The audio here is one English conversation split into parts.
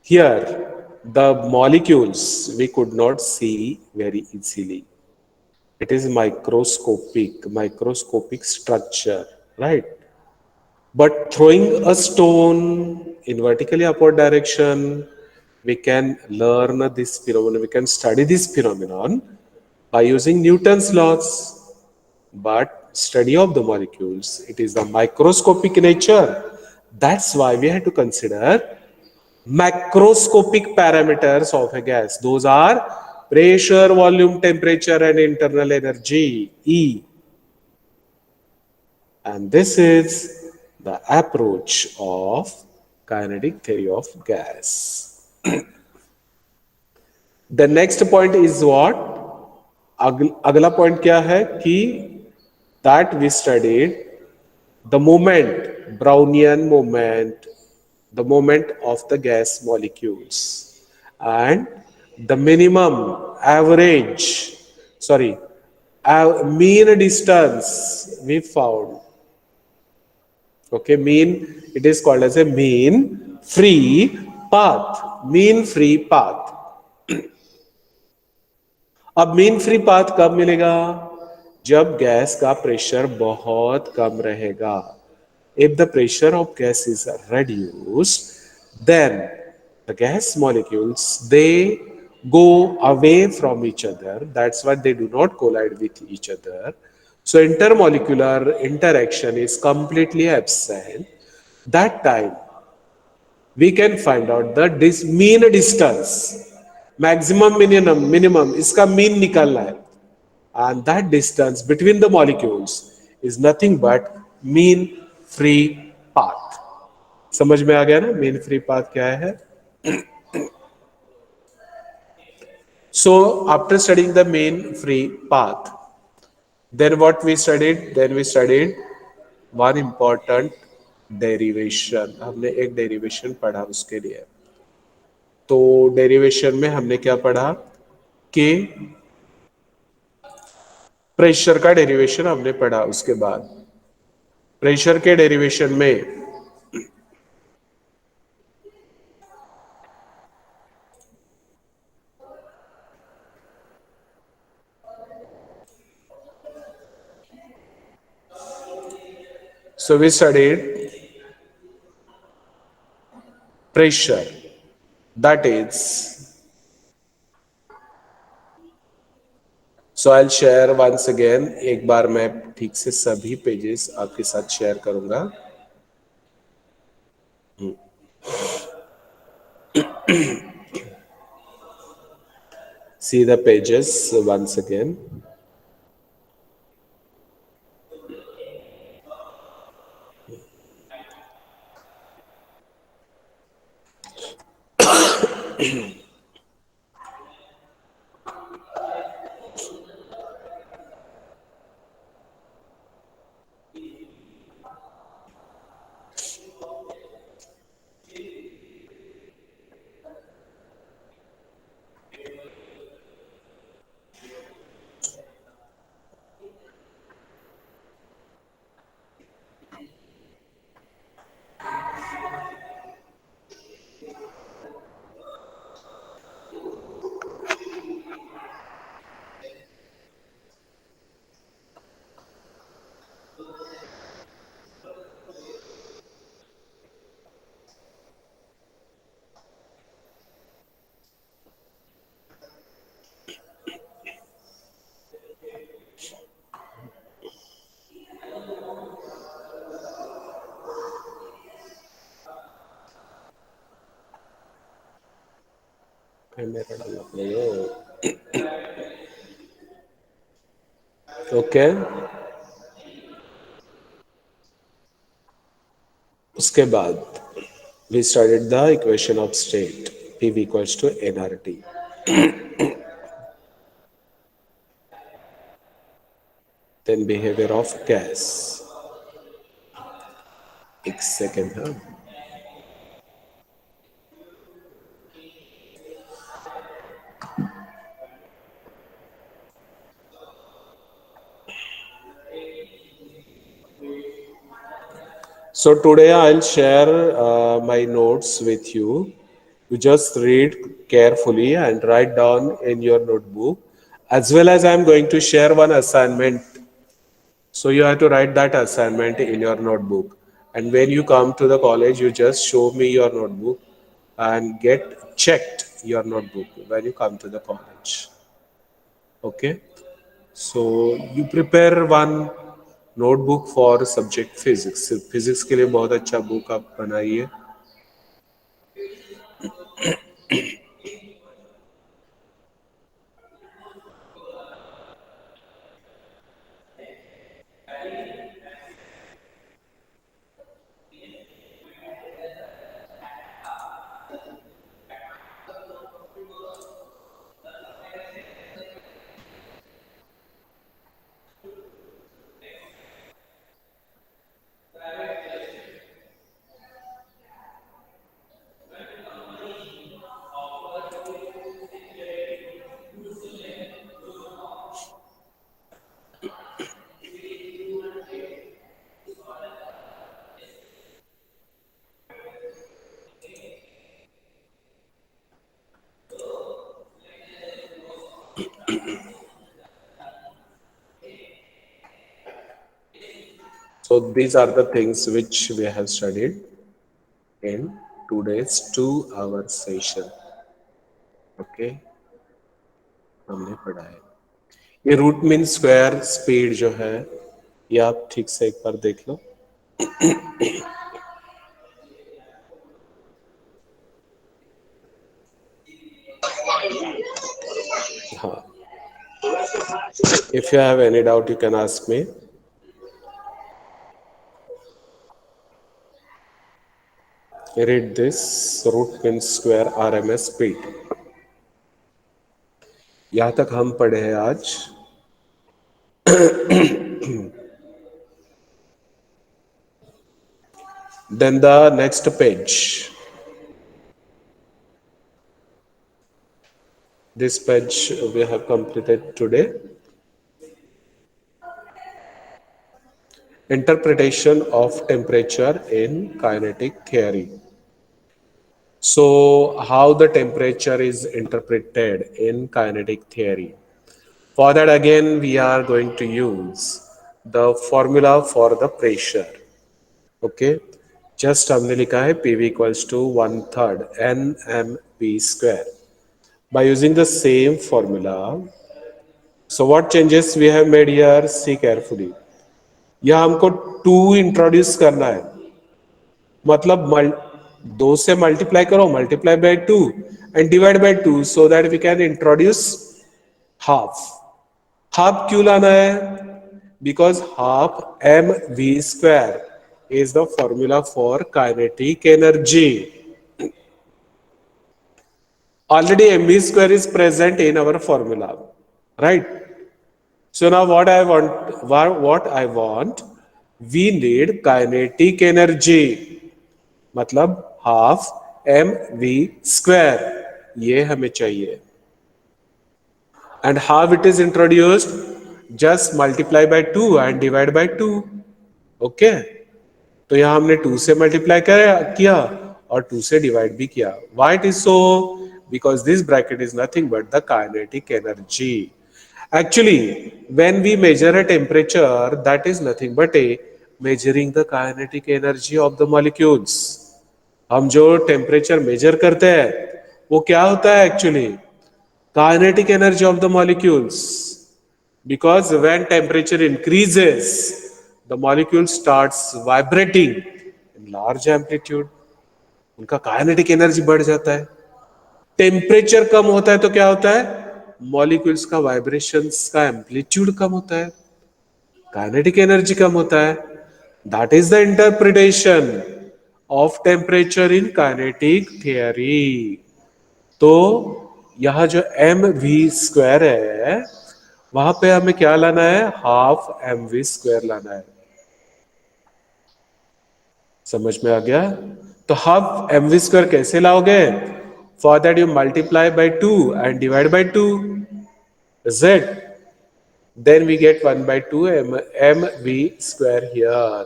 Here, the molecules we could not see very easily. It is microscopic structure, right? But throwing a stone in vertically upward direction, we can learn this phenomenon, we can study this phenomenon by using Newton's laws. But study of the molecules, it is the microscopic nature. That's why we have to consider macroscopic parameters of a gas. Those are pressure, volume, temperature, and internal energy, E. And this is the approach of kinetic theory of gas. The next point is what? अगला point क्या है कि that we studied the moment, Brownian moment, the moment of the gas molecules, and the minimum average, sorry, mean distance we found. Okay, mean, it is called as a mean free path. Mean free path. अब mean free path कब मिलेगा? जब gas का pressure बहुत कम रहेगा. If the pressure of gas is reduced, then the gas molecules, they go away from each other. That's why they do not collide with each other. So intermolecular interaction is completely absent. That time we can find out the mean distance, maximum, minimum इसका mean निकालना है. And that distance between the molecules is nothing but mean free path. समझ में आ गया ना mean free path क्या है? So after studying the mean free path, then what we studied? Then we studied one important derivation. हमने एक derivation पढ़ा उसके लिए. तो डेरिवेशन में हमने क्या पढ़ा कि प्रेशर का डेरिवेशन हमने पढ़ा. उसके बाद प्रेशर के डेरिवेशन में so we studied pressure, that is, so I'll share once again. एक बार मैं ठीक से सभी पेजेस आपके साथ शेयर करूंगा. See the pages once again. मेरा डालना पड़ेगा. ओके, उसके बाद we studied the equation of state, PV equals to nRT. Then behavior of gas. एक सेकेंड. हाँ, so today I'll share my notes with you. You just read carefully and write down in your notebook. As well as I'm going to share one assignment. So you have to write that assignment in your notebook. And when you come to the college, you just show me your notebook and get checked your notebook when you come to the college. Okay. So you prepare one notebook for subject physics. Physics के लिए बहुत अच्छा book आप बनाइए. So these are the things which we have studied in today's 2 hour session. Okay, हमने पढ़ा है. ये रूट मीन स्क्वायर स्पीड जो है ये आप ठीक से एक बार देख लो. हाँ, if you have any doubt you can ask me. Read this root mean square RMS speed. यहाँ तक हम पढ़े हैं आज. Then the next page. This page we have completed today. Interpretation of temperature in kinetic theory. So, how the temperature is interpreted in kinetic theory? For that, again, we are going to use the formula for the pressure. Okay, just हमने लिखा है PV equals to 1/3 NmV square. By using the same formula, so what changes we have made here? See carefully. यह हमको 2 introduce करना है. मतलब 2 से multiply करो, multiply by 2 and divide by 2 so that we can introduce half. Half क्यों लाना है? Because half M V square is the formula for kinetic energy. Already mv square is present in our formula, right? So now what I want, we need kinetic energy. मतलब half M V square ये हमें चाहिए. And how it is introduced? Just multiply by 2 and divide by 2. Okay, तो यहां हमने 2 से multiply किया और 2 से डिवाइड भी किया. Why it is so? Because this bracket is nothing but the kinetic energy. Actually, when we measure a temperature, that is nothing but a measuring the kinetic energy of the molecules. हम जो temperature measure करते हैं वो क्या होता है actually? Kinetic energy of the molecules. Because when temperature increases the molecule starts vibrating in large amplitude. उनका kinetic energy बढ़ जाता है. टेम्परेचर कम होता है तो क्या होता है? मॉलिक्यूल्स का वाइब्रेशंस का एम्पलीट्यूड कम होता है, काइनेटिक एनर्जी कम होता है. That is the interpretation of temperature in kinetic theory. तो यहां जो एम वी स्क्वायर है वहां पे हमें क्या लाना है? हाफ एम वी स्क्वायर लाना है. समझ में आ गया? तो हाफ एम वी स्क्वायर कैसे लाओगे? For that you multiply by 2 and divide by 2. Is it? Then we get 1 by 2 mv square here.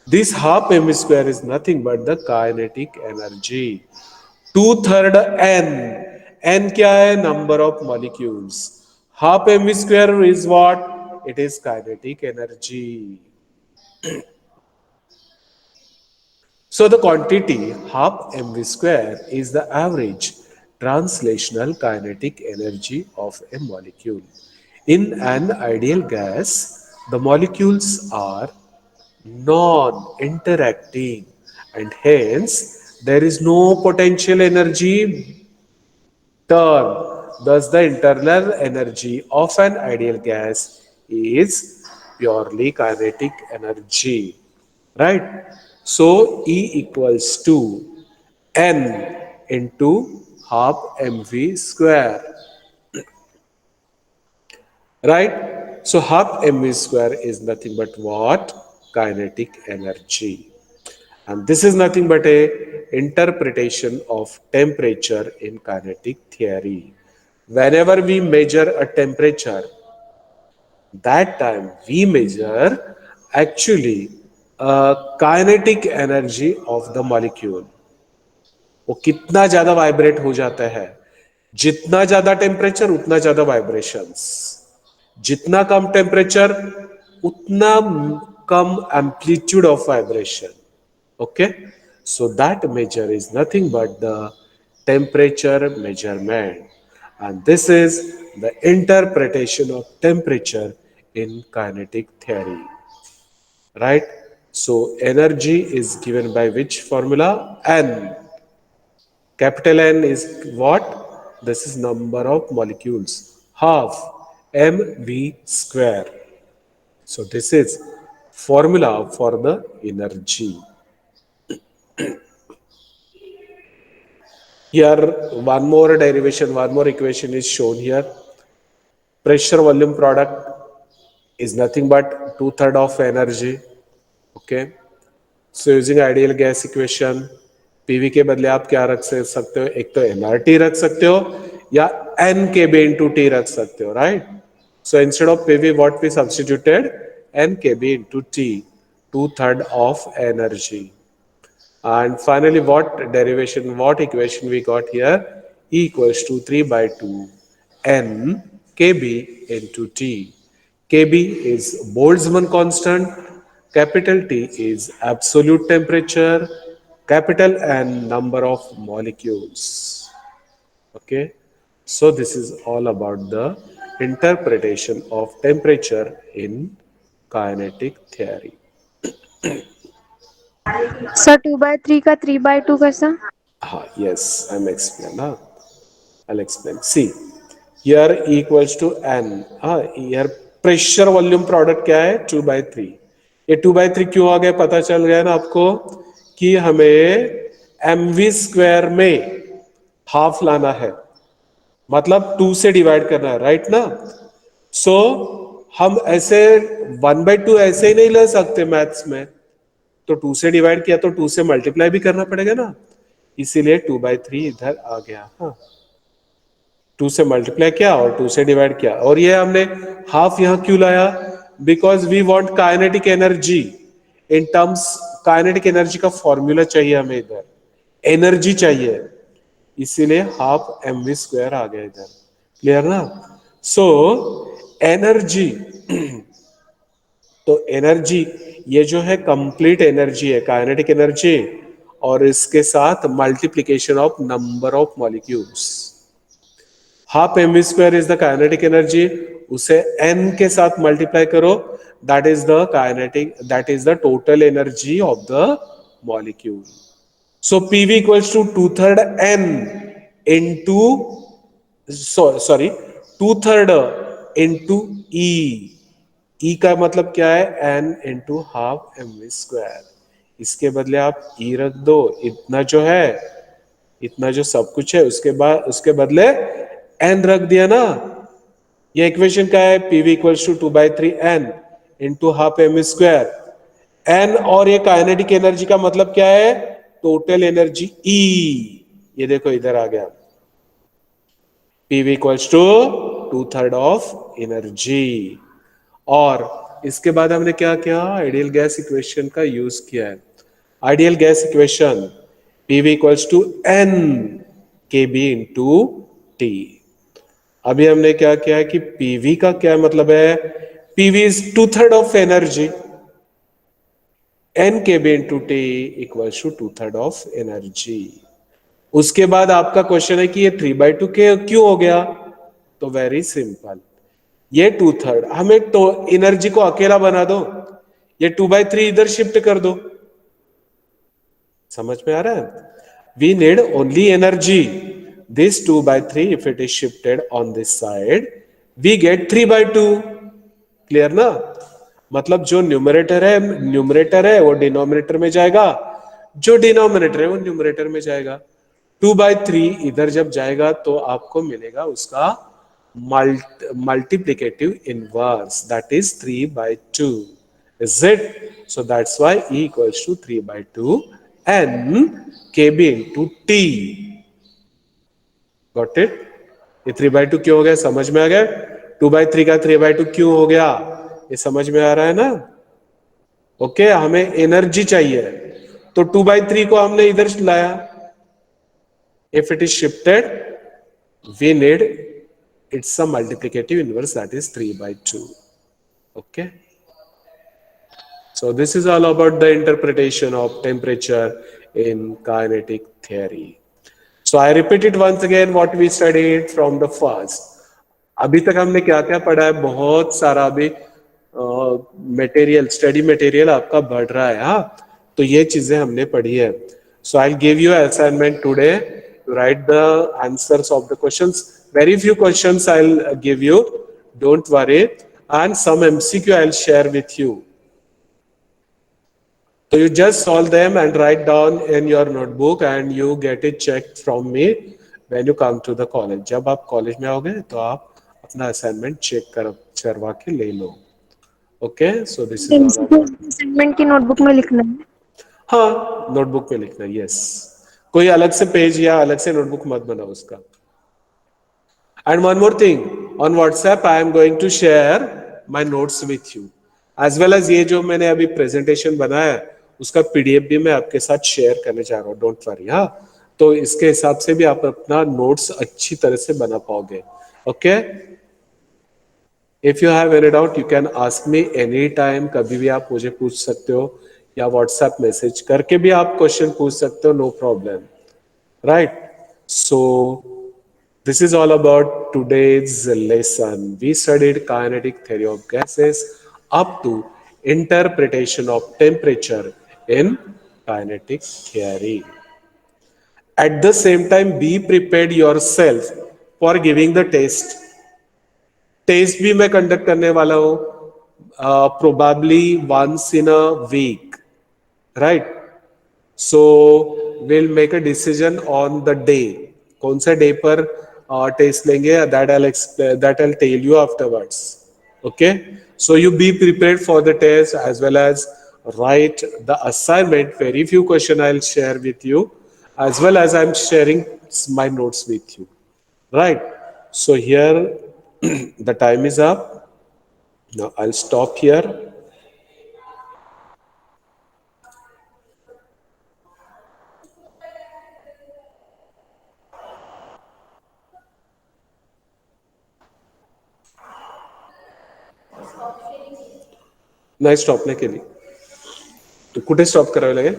This half mv square is nothing but the kinetic energy. 2/3 n, n क्या है? Number of molecules. Half mv square is what? It is kinetic energy. So the quantity half mv square is the average translational kinetic energy of a molecule. In an ideal gas, the molecules are non-interacting and hence there is no potential energy term. Thus, the internal energy of an ideal gas is purely kinetic energy. Right? So, E equals to N into half mv square. Right? So, half mv square is nothing but what? Kinetic energy. And this is nothing but a interpretation of temperature in kinetic theory. Whenever we measure a temperature, that time we measure actually kinetic energy of the molecule. वो कितना ज्यादा vibrate हो जाता है. जितना ज्यादा temperature उतना ज्यादा वाइब्रेशंस. जितना कम टेम्परेचर उतना कम amplitude of vibration. Okay, so that measure is nothing but the temperature measurement, and this is the interpretation of temperature in kinetic theory. Right? So energy is given by which formula? N. Capital N is what? This is number of molecules, half mv square. So this is formula for the energy. Here, one more derivation, one more equation is shown here. Pressure volume product is nothing but 2/3 of energy. Okay. So using ideal gas equation, PV के बदले आप क्या रख सकते हो? एक तो MRT रख सकते हो या N kb into T रख सकते हो, right? So instead of PV, what we substituted? N kb into T, 2/3 of energy. And finally, what derivation, what equation we got here? E equals to 3 by 2 N kb into T. Kb is Boltzmann constant, capital T is absolute temperature, capital N number of molecules. Okay, so this is all about the interpretation of temperature in kinetic theory. Sir 2/3 का 3/2 कैसा? Yes, I'm explaining. I'll explain. See, here E equals to N. Here pressure volume product क्या है? 2/3. ये 2/3 क्यों आ गया? पता चल गया ना आपको कि हमें mv स्क्वायर में हाफ लाना है, मतलब 2 से डिवाइड करना है, राइट ना? सो हम ऐसे 1/2 ऐसे ही नहीं ले सकते मैथ्स में. तो 2 से डिवाइड किया तो 2 से मल्टीप्लाई भी करना पड़ेगा ना, इसीलिए 2/3 इधर आ गया. हाँ, 2 से मल्टीप्लाई किया और 2 से डिवाइड किया. और ये हमने हाफ यहां क्यों लाया? Because we want kinetic energy in terms. Kinetic energy का फॉर्मूला चाहिए हमें, इधर एनर्जी चाहिए, इसीलिए हाफ mv स्क्वायर आ गया इधर. क्लियर ना? सो एनर्जी, तो एनर्जी ये जो है कंप्लीट एनर्जी है, काइनेटिक एनर्जी, और इसके साथ multiplication of number of molecules. Half mv square is the kinetic energy, उसे n के साथ मल्टीप्लाई करो, that is the kinetic, that is the total energy of the molecule. So pv equals to 2/3 n into, sorry, 2/3 into e. E का मतलब क्या है? n into half mv square. इसके बदले आप E रख दो. इतना जो है, इतना जो सब कुछ है, उसके बाद उसके बदले n रख दिया ना. ये इक्वेशन क्या है? pv equals to 2/3 n into half mv square. n और ये काइनेटिक एनर्जी का मतलब क्या है? Total energy E. ये देखो इधर आ गया, pv equals to 2/3 of energy. और इसके बाद हमने क्या किया? आइडियल गैस इक्वेशन का यूज किया है. Ideal gas equation, pv equals to n Kb into T. अभी हमने क्या किया है कि पीवी का क्या मतलब है, PV is 2/3 of energy, n k b into t equals to 2/3 of energy. उसके बाद आपका क्वेश्चन है कि ये 3/2 के क्यों हो गया, तो वेरी सिंपल, ये 2/3 हमें तो एनर्जी को अकेला बना दो, ये 2/3 इधर शिफ्ट कर दो, समझ में आ रहा है, we need only energy, this 2/3 if it is shifted on this side we get 3/2, clear ना, मतलब जो न्यूमरेटर है वो डिनोमिनेटर में जाएगा, जो डिनोमिनेटर है वो न्यूमरेटर में जाएगा, 2/3 इधर जब जाएगा तो आपको मिलेगा उसका multiplicative inverse, that is 3/2, is it? So that's why E equals to 3/2 n kb into t, got it? ये 3/2 क्यों हो गया, समझ में आ गया, 2/3 का 3/2 क्यों हो गया, ये समझ में आ रहा है ना, ओके हमें एनर्जी चाहिए तो 2/3 को हमने इधर लाया, if it is shifted we need it's a multiplicative inverse, that is 3/2, okay? So this is all about the interpretation of temperature in kinetic theory. So I repeat it once again what we studied from the first. अभी तक हमने क्या क्या पढ़ा है, बहुत सारा अभी मटेरियल, स्टडी मटेरियल आपका बढ़ रहा है, हाँ, तो ये चीजें हमने पढ़ी है. So I give you assignment today to write the answers of the questions. Very few questions I'll give you, don't worry, and some MCQ I'll share with you. So you just solve them and write down in your notebook and you get it checked from me when you come to the college. जब आप college में आओगे तो आप अपना assignment check करवा के ले लो, okay? So this is all about, assignment की नोटबुक में लिखना है। हाँ नोटबुक में लिखना, यस, कोई अलग से पेज या अलग से नोटबुक मत बनाओ उसका. And one more thing, on WhatsApp I am going to share my notes with you, as well as ये जो मैंने अभी प्रेजेंटेशन बनाया है उसका पीडीएफ भी मैं आपके साथ शेयर करने जा रहा हूँ, डोंट वरी, हाँ, तो इसके हिसाब से भी आप अपना नोट्स अच्छी तरह से बना पाओगे, okay? If you have any doubt you can ask me any time, कभी भी आप मुझे पूछ सकते हो, या व्हाट्सएप मैसेज करके भी आप क्वेश्चन पूछ सकते हो, no problem, right? So this is all about today's lesson. We studied kinetic theory of gases up to interpretation of temperature in kinetic theory. At the same time, be prepared yourself for giving the test. Test भी मैं conduct करने वाला हूं, probably once in a week, right? So will make a decision on the day, कौन सा day पर test लेंगे, that I tell you afterwards, okay? So you be prepared for the test as well as write the assignment. Very few question I'll share with you, as well as I'm sharing my notes with you, right? So here the time is up. Now I'll stop here. नाही stop नाही केली. तू कुठे stop करावे लागेल?